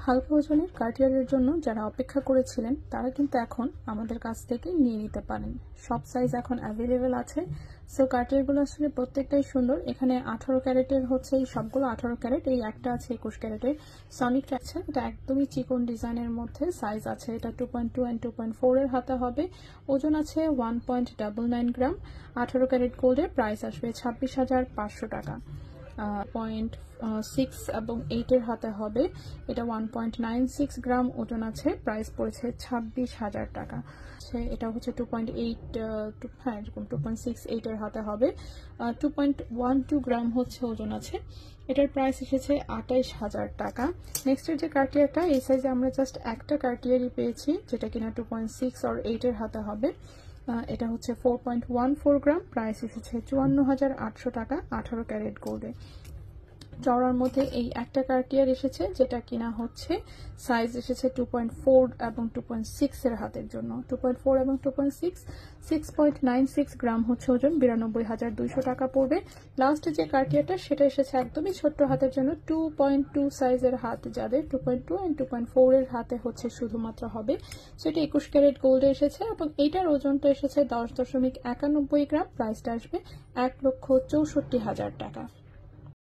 হালকা ওজনের কার্টিয়ারের জন্য যারা অপেক্ষা করেছিলেন তারা কিন্তু এখন আমাদের কাছ থেকে নিয়ে নিতে পারেন। সব সাইজ এখন অ্যাভেলেবেল আছে। সো কার্টিয়ারগুলো আসলে প্রত্যেকটাই সুন্দর। এখানে 18 ক্যারেটের হচ্ছে, এই সবগুলো 18 ক্যারেট, এই একটা আছে 21 ক্যারেটের সনিক আছে। এটা একদমই চিকন ডিজাইনের মধ্যে সাইজ আছে। এটা 2.2 and 2.4 এর হাতে হবে। ওজন আছে 1.99 গ্রাম। 18 ক্যারেট গোল্ডের প্রাইস আসবে 26,500 টাকা। 0.6 এবং 8 এর হাতে হবে। এটা 1.96 গ্রাম ওজন আছে। প্রাইস পড়েছে 26,000 টাকা। এটা হচ্ছে 2.8, হ্যাঁ এরকম 2.68 এর হাতে হবে। 2.12 গ্রাম হচ্ছে ওজন আছে। এটার প্রাইস এসেছে 28,000 টাকা। নেক্সটের যে কার্টিয়ারটা, এই সাইজে আমরা জাস্ট একটা কার্টিয়ারই পেয়েছি, যেটা কিনা 2.6 or 8 এর হাতে হবে। এটা হচ্ছে 4.14 গ্রাম। প্রাইস এসেছে 54,800 টাকা 18 ক্যারেট গোল্ডে। চওড়ার মধ্যে এই একটা কার্টিয়ার এসেছে, যেটা কিনা হচ্ছে সাইজ এসেছে 2.4 এবং 2.6 এর হাতের জন্য। 2.4 এবং 2.6, 6.96 গ্রাম হচ্ছে ওজন, 92,200 টাকা পড়বে। লাস্ট যে কার্টিয়ারটা সেটা এসেছে একদমই ছোট্ট হাতের জন্য, 2.2 সাইজের হাত যাদের, 2.2 and 2.4 এর হাতে হচ্ছে শুধুমাত্র হবে। সেটা 21 ক্যারেট গোল্ডে এসেছে এবং এইটার ওজনটা এসেছে 10.91 গ্রাম। প্রাইসটা আসবে 1,64,000 টাকা।